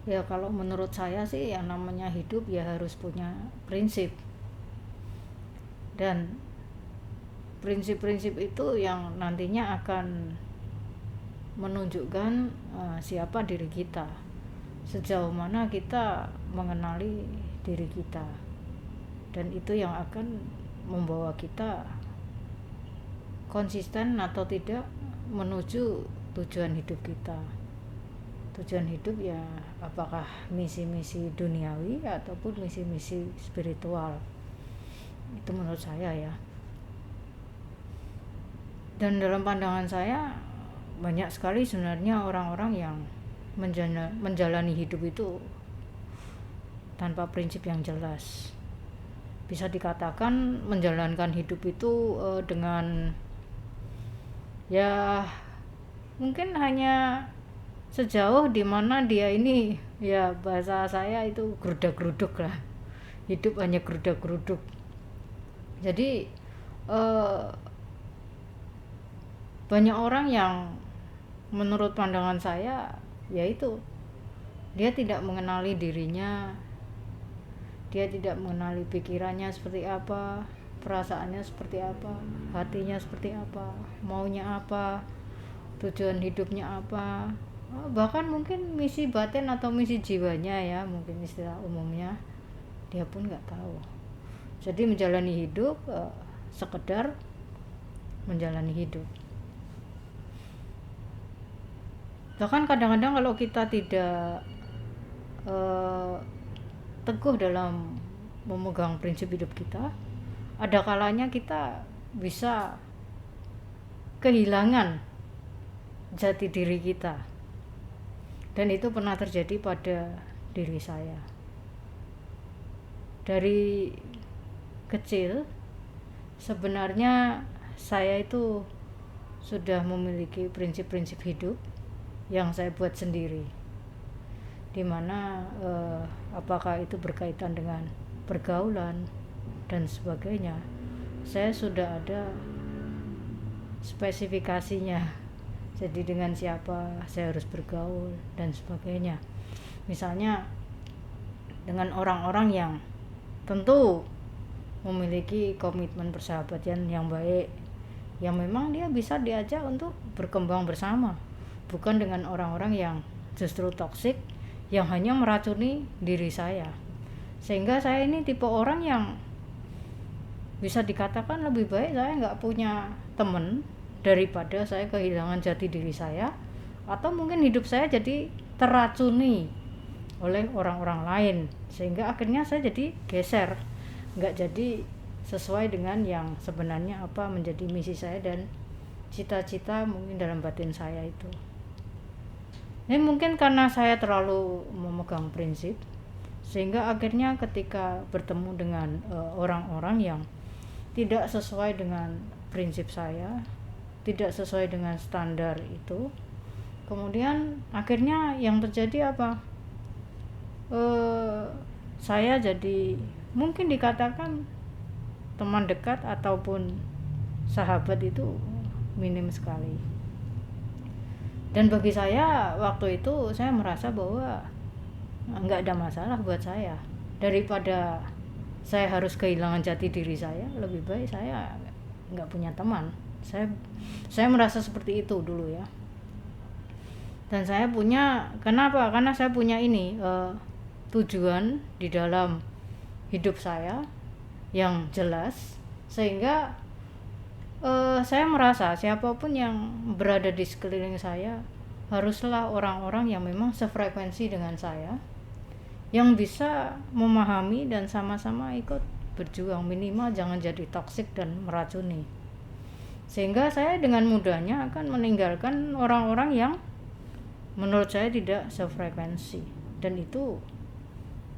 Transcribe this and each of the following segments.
Ya kalau menurut saya sih yang namanya hidup ya harus punya prinsip, dan prinsip-prinsip itu yang nantinya akan menunjukkan siapa diri kita, sejauh mana kita mengenali diri kita, dan itu yang akan membawa kita konsisten atau tidak menuju tujuan hidup kita. Tujuan hidup ya apakah misi-misi duniawi ataupun misi-misi spiritual, itu menurut saya ya. Dan dalam pandangan saya banyak sekali sebenarnya orang-orang yang menjalani hidup itu tanpa prinsip yang jelas. Bisa dikatakan menjalankan hidup itu dengan ya mungkin hanya sejauh dimana dia ini, ya bahasa saya itu gerudak-geruduk lah, hidup hanya gerudak-geruduk. Jadi banyak orang yang menurut pandangan saya yaitu dia tidak mengenali dirinya, dia tidak mengenali pikirannya seperti apa, perasaannya seperti apa, hatinya seperti apa, maunya apa, tujuan hidupnya apa, bahkan mungkin misi batin atau misi jiwanya ya, mungkin istilah umumnya dia pun nggak tahu. Jadi menjalani hidup sekedar menjalani hidup. Bahkan kadang-kadang kalau kita tidak teguh dalam memegang prinsip hidup kita, ada kalanya kita bisa kehilangan jati diri kita, dan itu pernah terjadi pada diri saya. Dari kecil sebenarnya saya itu sudah memiliki prinsip-prinsip hidup yang saya buat sendiri, dimana apakah itu berkaitan dengan pergaulan dan sebagainya, saya sudah ada spesifikasinya. Jadi dengan siapa saya harus bergaul dan sebagainya. Misalnya dengan orang-orang yang tentu memiliki komitmen persahabatan yang baik, yang memang dia bisa diajak untuk berkembang bersama, bukan dengan orang-orang yang justru toksik, yang hanya meracuni diri saya. Sehingga saya ini tipe orang yang bisa dikatakan lebih baik saya nggak punya teman daripada saya kehilangan jati diri saya, atau mungkin hidup saya jadi teracuni oleh orang-orang lain, sehingga akhirnya saya jadi geser, nggak jadi sesuai dengan yang sebenarnya apa menjadi misi saya dan cita-cita mungkin dalam batin saya itu. Ini mungkin karena saya terlalu memegang prinsip, sehingga akhirnya ketika bertemu dengan orang-orang yang tidak sesuai dengan prinsip saya, tidak sesuai dengan standar itu, kemudian akhirnya yang terjadi apa? Saya jadi mungkin dikatakan teman dekat ataupun sahabat itu minim sekali. Dan bagi saya waktu itu saya merasa bahwa nggak ada masalah buat saya. Daripada saya harus kehilangan jati diri saya, lebih baik saya nggak punya teman. Saya merasa seperti itu dulu ya. Dan saya punya, kenapa? Karena saya punya ini tujuan di dalam hidup saya yang jelas, sehingga saya merasa siapapun yang berada di sekeliling saya haruslah orang-orang yang memang sefrekuensi dengan saya, yang bisa memahami dan sama-sama ikut berjuang, minimal jangan jadi toksik dan meracuni. Sehingga saya dengan mudahnya akan meninggalkan orang-orang yang menurut saya tidak sefrekuensi, dan itu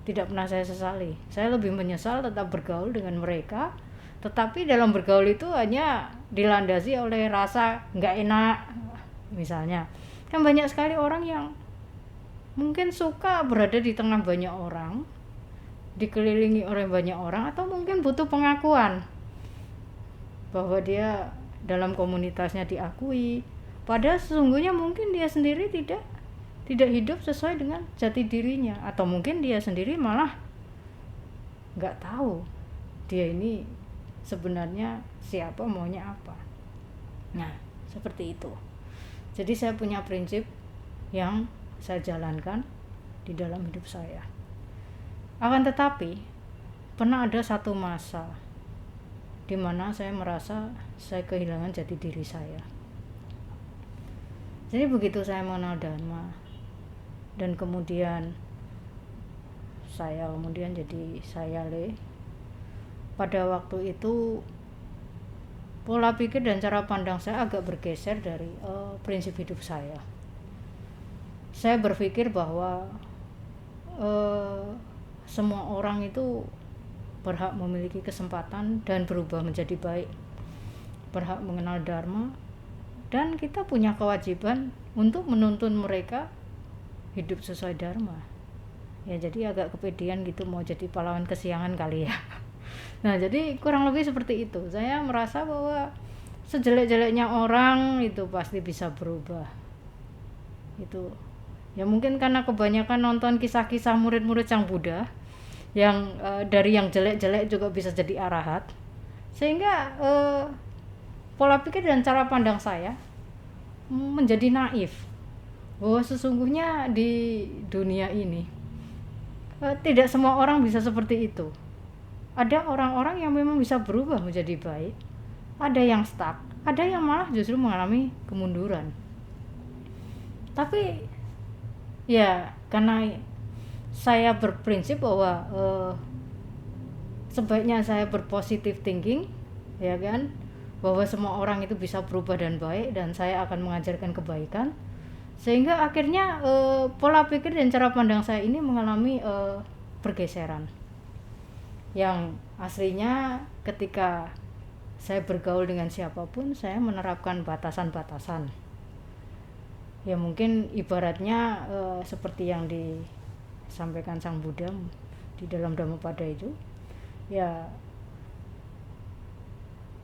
tidak pernah saya sesali. Saya lebih menyesal tetap bergaul dengan mereka, tetapi dalam bergaul itu hanya dilandasi oleh rasa nggak enak. Misalnya kan banyak sekali orang yang mungkin suka berada di tengah banyak orang, dikelilingi oleh banyak orang, atau mungkin butuh pengakuan bahwa dia dalam komunitasnya diakui, padahal sesungguhnya mungkin dia sendiri tidak tidak hidup sesuai dengan jati dirinya, atau mungkin dia sendiri malah nggak tahu dia ini sebenarnya siapa, maunya apa. Nah, seperti itu. Jadi saya punya prinsip yang saya jalankan di dalam hidup saya. Akan tetapi pernah ada satu masa di mana saya merasa saya kehilangan jati diri saya. Jadi begitu saya mengenal Dharma dan kemudian saya jadi sayale, pada waktu itu pola pikir dan cara pandang saya agak bergeser dari prinsip hidup saya. Saya berpikir bahwa semua orang itu berhak memiliki kesempatan dan berubah menjadi baik, berhak mengenal Dharma, dan kita punya kewajiban untuk menuntun mereka hidup sesuai Dharma. Ya, jadi agak kepedean gitu, mau jadi pahlawan kesiangan kali ya. Nah, jadi kurang lebih seperti itu. Saya merasa bahwa sejelek-jeleknya orang itu pasti bisa berubah. Itu ya mungkin karena kebanyakan nonton kisah-kisah murid-murid Sang Buddha yang dari yang jelek-jelek juga bisa jadi arahat, sehingga pola pikir dan cara pandang saya menjadi naif bahwa sesungguhnya di dunia ini tidak semua orang bisa seperti itu. Ada orang-orang yang memang bisa berubah menjadi baik, ada yang stuck, ada yang malah justru mengalami kemunduran. Tapi ya karena saya berprinsip bahwa sebaiknya saya berpositive thinking, ya kan, bahwa semua orang itu bisa berubah dan baik, dan saya akan mengajarkan kebaikan, sehingga akhirnya pola pikir dan cara pandang saya ini mengalami pergeseran. Yang aslinya ketika saya bergaul dengan siapapun, saya menerapkan batasan-batasan. Ya mungkin ibaratnya seperti yang disampaikan Sang Buddha di dalam Dhammapada itu, ya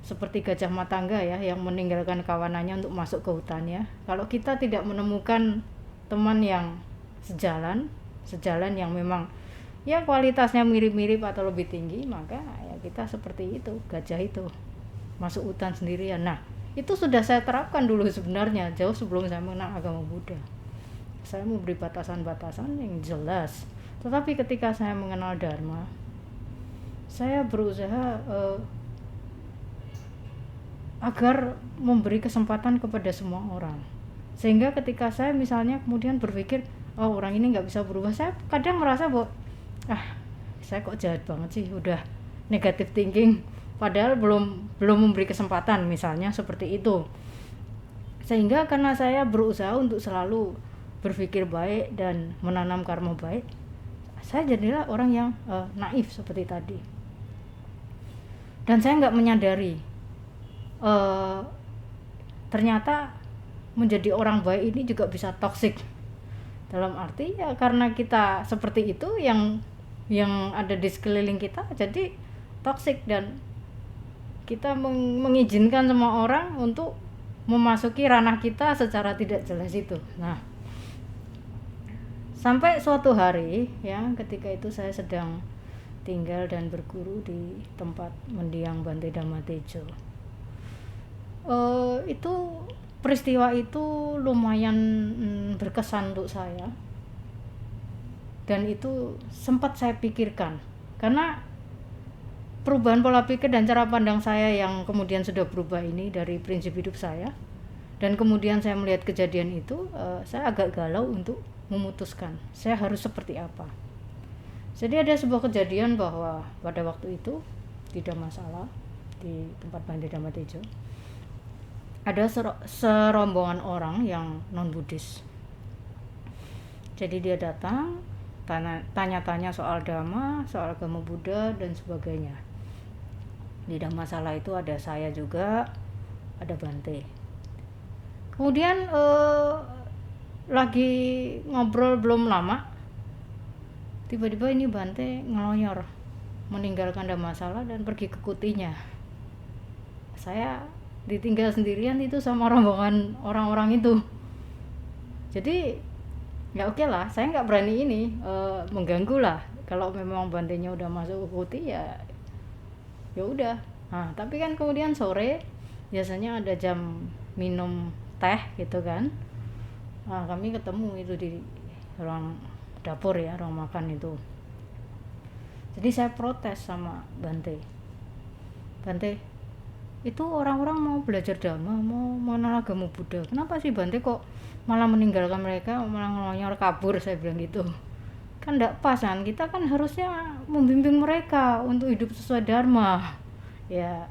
seperti gajah matangga ya, yang meninggalkan kawanannya untuk masuk ke hutannya. Kalau kita tidak menemukan teman yang sejalan yang memang ya kualitasnya mirip-mirip atau lebih tinggi, maka ya kita seperti itu, gajah itu masuk hutan sendirian. Nah, itu sudah saya terapkan dulu sebenarnya, jauh sebelum saya mengenal agama Buddha. Saya memberi batasan-batasan yang jelas. Tetapi ketika saya mengenal Dharma, saya berusaha agar memberi kesempatan kepada semua orang. Sehingga ketika saya misalnya kemudian berpikir, oh orang ini nggak bisa berubah, saya kadang merasa bahwa saya kok jahat banget sih, udah negative thinking, padahal belum memberi kesempatan, misalnya seperti itu. Sehingga karena saya berusaha untuk selalu berpikir baik dan menanam karma baik, saya jadilah orang yang naif seperti tadi. Dan saya nggak menyadari ternyata menjadi orang baik ini juga bisa toksik. Dalam arti ya karena kita seperti itu, yang ada di sekeliling kita jadi toksik, dan kita mengizinkan semua orang untuk memasuki ranah kita secara tidak jelas itu. Nah, sampai suatu hari ya, ketika itu saya sedang tinggal dan berguru di tempat mendiang Bante Dhammatejo. Itu peristiwa itu lumayan berkesan untuk saya, dan itu sempat saya pikirkan, karena perubahan pola pikir dan cara pandang saya yang kemudian sudah berubah ini dari prinsip hidup saya, dan kemudian saya melihat kejadian itu, saya agak galau untuk memutuskan saya harus seperti apa. Jadi ada sebuah kejadian bahwa pada waktu itu di Dhammasala, di tempat Bante Dhammatejo, ada serombongan orang yang non-Buddhis. Jadi dia datang tanya-tanya soal Dhamma, soal agama Buddha dan sebagainya. Di Dhammasala itu ada saya juga, ada Bante. Kemudian lagi ngobrol belum lama, tiba-tiba ini Bante ngeloyor, meninggalkan Dhammasala dan pergi ke kutinya. Saya ditinggal sendirian itu sama rombongan orang-orang itu. Jadi Ya oke lah, saya nggak berani ini mengganggu lah. Kalau memang Bantenya udah masuk ke kuti ya udah. Nah tapi kan kemudian sore biasanya ada jam minum teh gitu kan. Nah, kami ketemu itu di ruang dapur ya, ruang makan itu. Jadi saya protes sama Bante, itu orang-orang mau belajar dhamma, mau mengenal agama Buddha, kenapa sih Bante kok malah meninggalkan mereka, malah ngelonyor kabur? Saya bilang gitu. Kan enggak pas kan, kita kan harusnya membimbing mereka untuk hidup sesuai dharma. Ya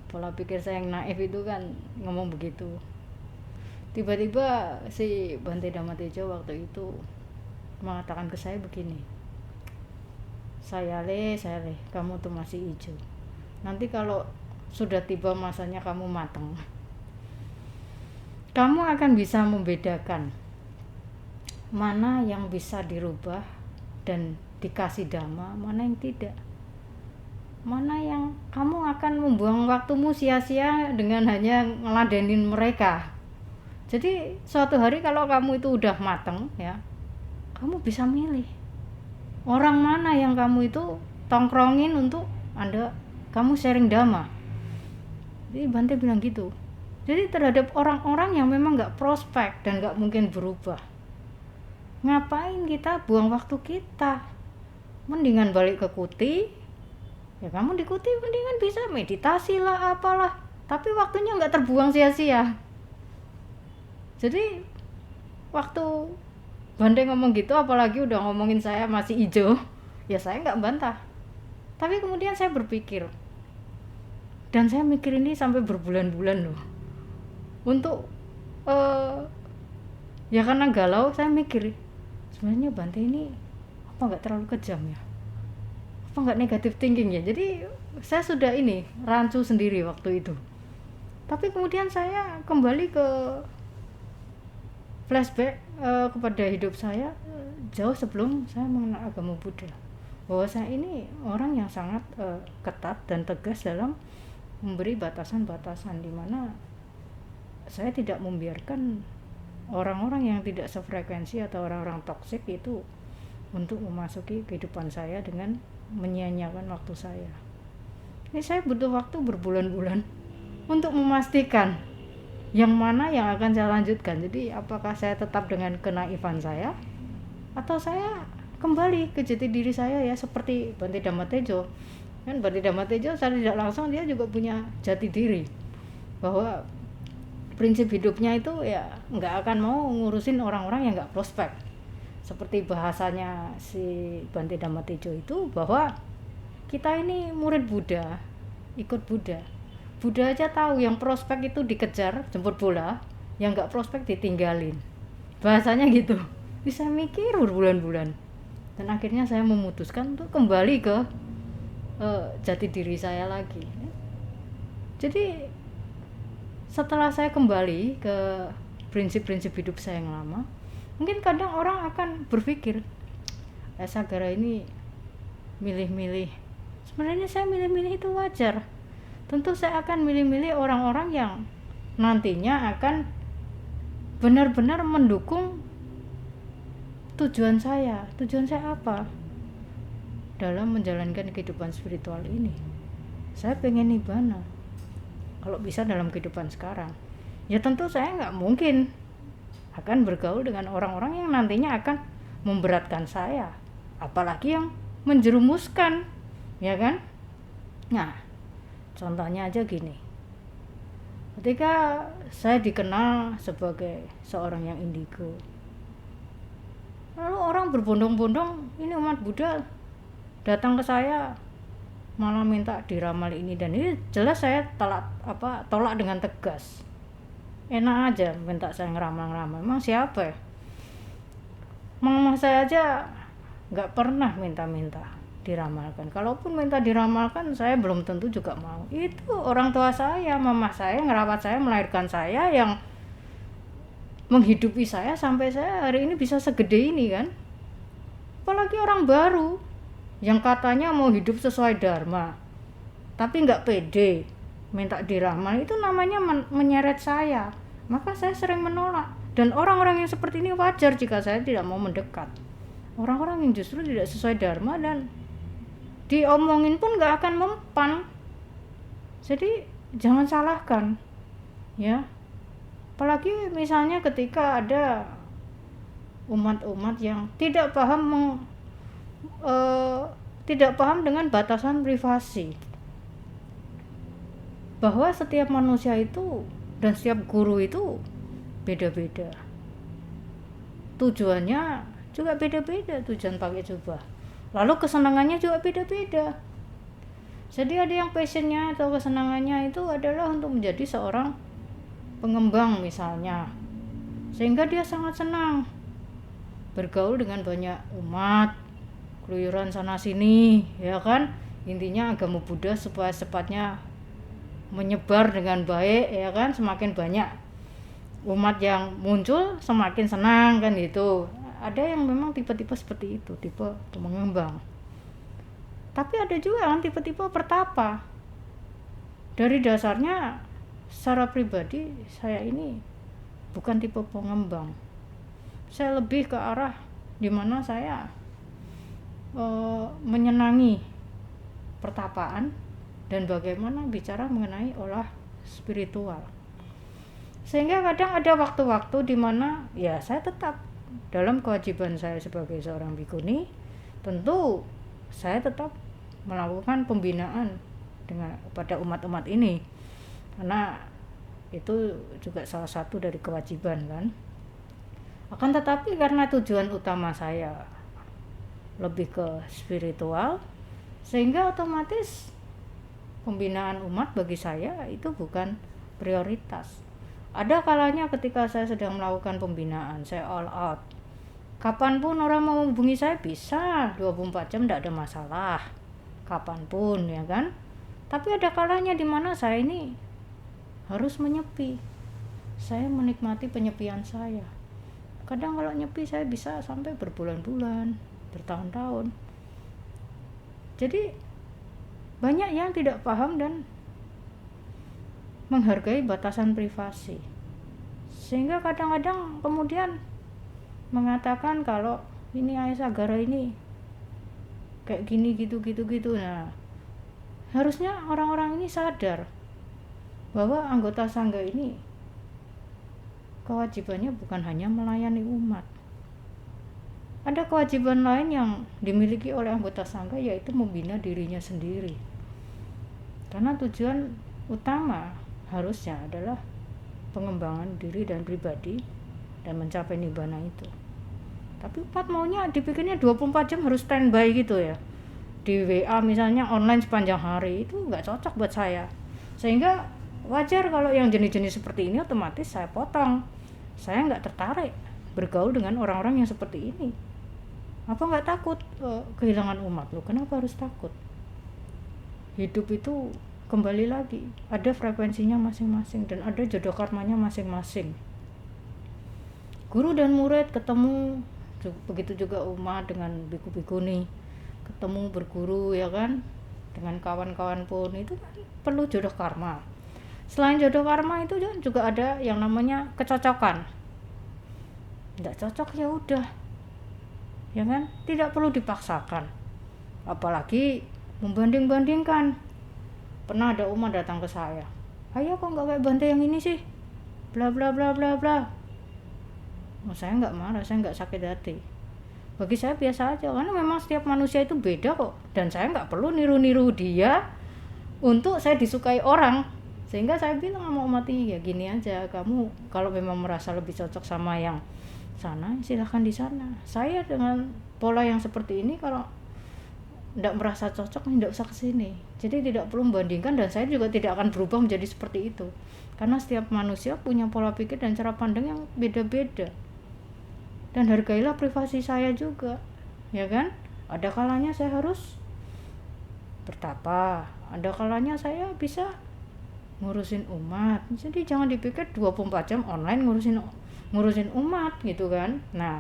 pola pikir saya yang naif itu kan ngomong begitu. Tiba-tiba si Bante Dhammatejo waktu itu mengatakan ke saya begini, saya le, kamu tuh masih hijau. Nanti kalau sudah tiba masanya kamu matang, kamu akan bisa membedakan mana yang bisa dirubah dan dikasih dhamma, mana yang tidak. Mana yang kamu akan membuang waktumu sia-sia dengan hanya ngeladenin mereka. Jadi suatu hari kalau kamu itu udah matang ya, kamu bisa milih orang mana yang kamu itu tongkrongin untuk kamu sharing dhamma. Jadi Bante bilang gitu. Jadi terhadap orang-orang yang memang gak prospek dan gak mungkin berubah, ngapain kita buang waktu kita? Mendingan balik ke kuti. Ya kamu di kuti mendingan bisa meditasi lah apalah, tapi waktunya gak terbuang sia-sia. Jadi waktu Bante ngomong gitu, apalagi udah ngomongin saya masih hijau, ya saya gak bantah. Tapi kemudian saya berpikir, dan saya mikir ini sampai berbulan-bulan loh, untuk ya karena galau saya mikir, sebenarnya Bante ini apa nggak terlalu kejam ya, apa nggak negatif thinking ya. Jadi saya sudah ini rancu sendiri waktu itu. Tapi kemudian saya kembali ke flashback kepada hidup saya jauh sebelum saya mengenal agama Buddha, bahwa saya ini orang yang sangat ketat dan tegas dalam memberi batasan-batasan, di mana saya tidak membiarkan orang-orang yang tidak sefrekuensi atau orang-orang toksik itu untuk memasuki kehidupan saya dengan menyia-nyiakan waktu saya. Ini saya butuh waktu berbulan-bulan untuk memastikan yang mana yang akan saya lanjutkan. Jadi apakah saya tetap dengan kenaifan saya, atau saya kembali ke jati diri saya ya, seperti Bante Dhammatejo. Kan Bante Dhammatejo secara tidak langsung dia juga punya jati diri, bahwa prinsip hidupnya itu ya nggak akan mau ngurusin orang-orang yang nggak prospek. Seperti bahasanya si Bante Dhammatejo itu, bahwa kita ini murid Buddha, ikut Buddha. Buddha aja tahu yang prospek itu dikejar jemput bola, yang nggak prospek ditinggalin. Bahasanya gitu. Bisa mikir berbulan-bulan, dan akhirnya saya memutuskan untuk kembali ke jati diri saya lagi. Jadi setelah saya kembali ke prinsip-prinsip hidup saya yang lama, mungkin kadang orang akan berpikir, Sagara ini milih-milih. Sebenarnya saya milih-milih itu wajar. Tentu saya akan milih-milih orang-orang yang nantinya akan benar-benar mendukung tujuan saya. Tujuan saya apa dalam menjalankan kehidupan spiritual ini? Saya pengen nibbana, kalau bisa dalam kehidupan sekarang. Ya tentu saya nggak mungkin akan bergaul dengan orang-orang yang nantinya akan memberatkan saya, apalagi yang menjerumuskan, ya kan? Nah, contohnya aja gini, ketika saya dikenal sebagai seorang yang indigo, lalu orang berbondong-bondong, ini umat Buddha datang ke saya malah minta diramal ini dan ini, jelas saya tolak dengan tegas. Enak aja minta saya ngeramal-ngeramal, emang siapa ya? Mama saya aja nggak pernah minta-minta diramalkan. Kalaupun minta diramalkan, saya belum tentu juga mau. Itu orang tua saya, mama saya, ngerawat saya, melahirkan saya, yang menghidupi saya sampai saya hari ini bisa segede ini kan. Apalagi orang baru yang katanya mau hidup sesuai dharma, tapi nggak pede minta diramal, itu namanya menyeret saya. Maka saya sering menolak Dan orang-orang yang seperti ini wajar jika saya tidak mau mendekat. Orang-orang yang justru tidak sesuai dharma dan diomongin pun gak akan mempan. Jadi jangan salahkan, ya. Apalagi misalnya ketika ada umat-umat yang tidak paham dengan batasan privasi, bahwa setiap manusia itu dan setiap guru itu beda-beda. Tujuannya juga beda-beda, tujuan pakai jubah. Lalu kesenangannya juga beda-beda. Jadi ada yang passionnya atau kesenangannya itu adalah untuk menjadi seorang pengembang misalnya, sehingga dia sangat senang bergaul dengan banyak umat, keluyuran sana sini, ya kan. Intinya agama Buddha supaya cepatnya menyebar dengan baik, ya kan. Semakin banyak umat yang muncul semakin senang kan gitu. Ada yang memang tipe-tipe seperti itu, tipe pengembang. Tapi ada juga yang tipe-tipe pertapa. Dari dasarnya secara pribadi saya ini bukan tipe pengembang. Saya lebih ke arah dimana saya menyenangi pertapaan dan bagaimana bicara mengenai olah spiritual. Sehingga kadang ada waktu-waktu dimana ya saya tetap dalam kewajiban saya sebagai seorang bhikkhuni, tentu saya tetap melakukan pembinaan kepada umat-umat ini, karena itu juga salah satu dari kewajiban kan. Akan tetapi karena tujuan utama saya lebih ke spiritual, sehingga otomatis pembinaan umat bagi saya itu bukan prioritas. Ada kalanya ketika saya sedang melakukan pembinaan, saya all out. Kapanpun orang mau menghubungi saya bisa, 24 jam tidak ada masalah. Kapanpun, ya kan. Tapi ada kalanya di mana saya ini harus menyepi. Saya menikmati penyepian saya. Kadang kalau nyepi saya bisa sampai berbulan-bulan, bertahun-tahun. Jadi banyak yang tidak paham dan menghargai batasan privasi, sehingga kadang-kadang kemudian mengatakan kalau ini Ayah Sagara ini kayak gini gitu. Nah, harusnya orang-orang ini sadar bahwa anggota sangga ini kewajibannya bukan hanya melayani umat. Ada kewajiban lain yang dimiliki oleh anggota sangga, yaitu membina dirinya sendiri. Karena tujuan utama harusnya adalah pengembangan diri dan pribadi dan mencapai nibbana itu. Tapi umat maunya dibikinnya 24 jam harus standby gitu ya. Di WA misalnya online sepanjang hari, itu nggak cocok buat saya. Sehingga wajar kalau yang jenis-jenis seperti ini otomatis saya potong. Saya nggak tertarik bergaul dengan orang-orang yang seperti ini. Apa nggak takut kehilangan umat? Loh, kenapa harus takut? Hidup itu kembali lagi ada frekuensinya masing-masing dan ada jodoh karmanya masing-masing. Guru dan murid ketemu, begitu juga umat dengan biku-bikuni ketemu berguru, ya kan, dengan kawan-kawan pun itu kan perlu jodoh karma. Selain jodoh karma itu juga ada yang namanya kecocokan. Tidak cocok ya udah, ya kan, tidak perlu dipaksakan. Apalagi membanding-bandingkan. Pernah ada umat datang ke saya, Ayah kok nggak kayak Bante yang ini sih, bla bla bla bla bla. Saya nggak marah, saya nggak sakit hati. Bagi saya biasa aja, karena memang setiap manusia itu beda kok, dan saya nggak perlu niru-niru dia untuk saya disukai orang. Sehingga saya bilang sama umat ini, ya gini aja, kamu kalau memang merasa lebih cocok sama yang sana, silahkan di sana. Saya dengan pola yang seperti ini, kalau tidak merasa cocok, tidak usah kesini. Jadi tidak perlu membandingkan, dan saya juga tidak akan berubah menjadi seperti itu, karena setiap manusia punya pola pikir dan cara pandang yang beda-beda. Dan hargailah privasi saya juga, ya kan. Ada kalanya saya harus bertapa, ada kalanya saya bisa ngurusin umat. Jadi jangan dipikir 24 jam online ngurusin umat gitu kan. Nah,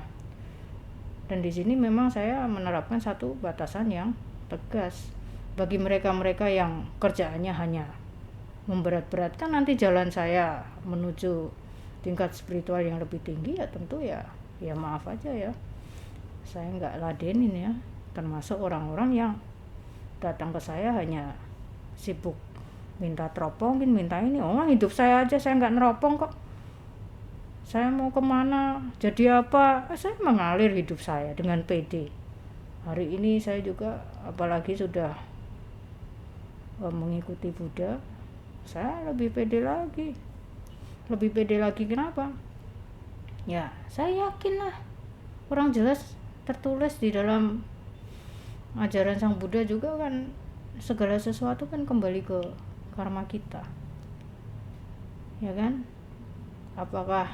dan di sini memang saya menerapkan satu batasan yang tegas. Bagi mereka-mereka yang kerjaannya hanya memberat-beratkan, nanti jalan saya menuju tingkat spiritual yang lebih tinggi, ya tentu ya maaf aja ya, saya nggak ladenin ya. Termasuk orang-orang yang datang ke saya hanya sibuk minta teropongin, minta ini. Hidup saya aja saya nggak neropong kok, saya mau kemana, jadi apa, saya mengalir hidup saya dengan pede. Hari ini saya juga apalagi sudah mengikuti Buddha, saya lebih pede lagi. Kenapa? Ya saya yakin lah, orang jelas tertulis di dalam ajaran Sang Buddha juga kan, segala sesuatu kan kembali ke karma kita, ya kan. Apakah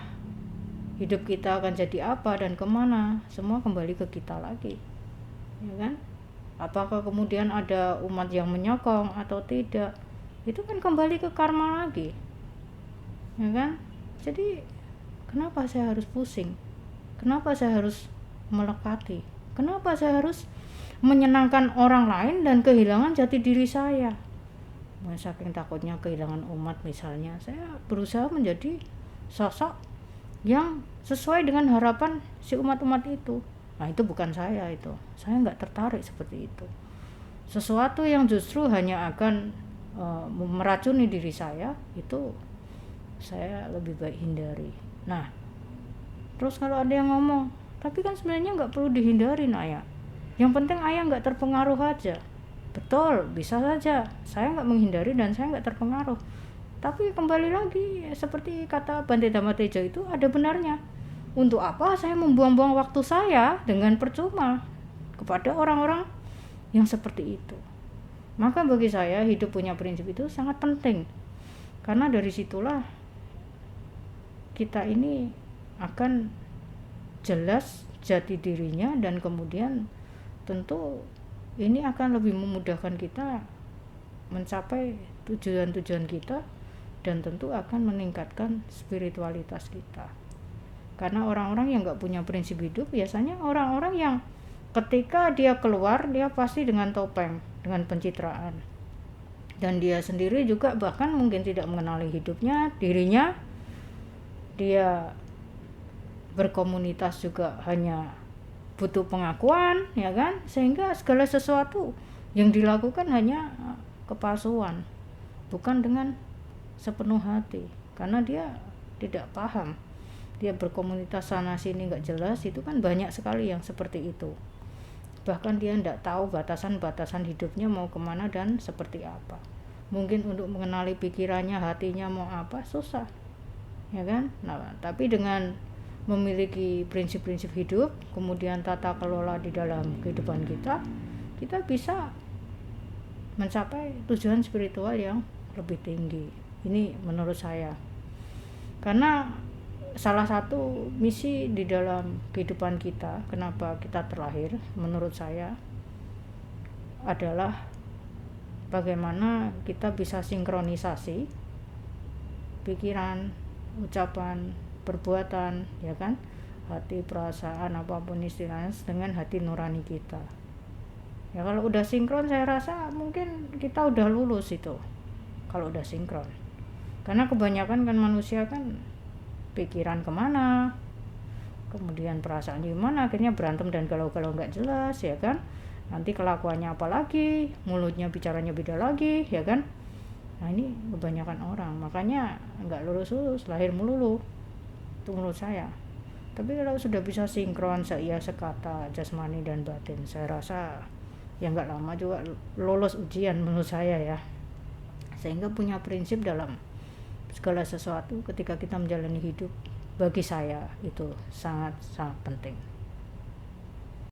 hidup kita akan jadi apa dan kemana, semua kembali ke kita lagi, ya kan. Apakah kemudian ada umat yang menyokong atau tidak, itu kan kembali ke karma lagi, ya kan. Jadi kenapa saya harus pusing, kenapa saya harus melekati, kenapa saya harus menyenangkan orang lain dan kehilangan jati diri saya. Saking takutnya kehilangan umat misalnya, saya berusaha menjadi sosok yang sesuai dengan harapan si umat-umat itu. Nah itu bukan saya, saya nggak tertarik seperti itu. Sesuatu yang justru hanya akan meracuni diri saya, itu saya lebih baik hindari. Nah terus kalau ada yang ngomong, tapi kan sebenarnya nggak perlu dihindarin ayah, yang penting ayah nggak terpengaruh aja. Betul, bisa saja saya nggak menghindari dan saya nggak terpengaruh, tapi kembali lagi seperti kata Bante Dhammateja itu ada benarnya. Untuk apa saya membuang-buang waktu saya dengan percuma kepada orang-orang yang seperti itu? Maka bagi saya hidup punya prinsip itu sangat penting, karena dari situlah kita ini akan jelas jati dirinya, dan kemudian tentu ini akan lebih memudahkan kita mencapai tujuan-tujuan kita, dan tentu akan meningkatkan spiritualitas kita. Karena orang-orang yang gak punya prinsip hidup biasanya orang-orang yang ketika dia keluar, dia pasti dengan topeng, dengan pencitraan, dan dia sendiri juga bahkan mungkin tidak mengenali hidupnya, dirinya. Dia berkomunitas juga hanya butuh pengakuan, ya kan, sehingga segala sesuatu yang dilakukan hanya kepalsuan, bukan dengan sepenuh hati, karena dia tidak paham. Dia berkomunitas sana sini nggak jelas, itu kan banyak sekali yang seperti itu. Bahkan dia tidak tahu batasan-batasan hidupnya mau kemana dan seperti apa. Mungkin untuk mengenali pikirannya, hatinya mau apa susah, ya kan. Nah tapi dengan memiliki prinsip-prinsip hidup, kemudian tata kelola di dalam kehidupan kita bisa mencapai tujuan spiritual yang lebih tinggi. Ini menurut saya, karena salah satu misi di dalam kehidupan kita, kenapa kita terlahir, menurut saya adalah bagaimana kita bisa sinkronisasi pikiran, ucapan, perbuatan, ya kan, hati, perasaan, apapun istilahnya, dengan hati nurani kita. Ya kalau udah sinkron, saya rasa mungkin kita udah lulus itu, kalau udah sinkron. Karena kebanyakan kan manusia kan pikiran kemana, kemudian perasaan gimana, akhirnya berantem dan galau-galau nggak jelas, ya kan. Nanti kelakuannya apa lagi, mulutnya bicaranya beda lagi, ya kan. Nah ini kebanyakan orang, makanya nggak lulus-lulus, lahir melulu. Itu menurut saya. Tapi kalau sudah bisa sinkron seia sekata jasmani dan batin, saya rasa ya nggak lama juga lolos ujian menurut saya ya. Sehingga punya prinsip dalam segala sesuatu ketika kita menjalani hidup, bagi saya itu sangat-sangat penting.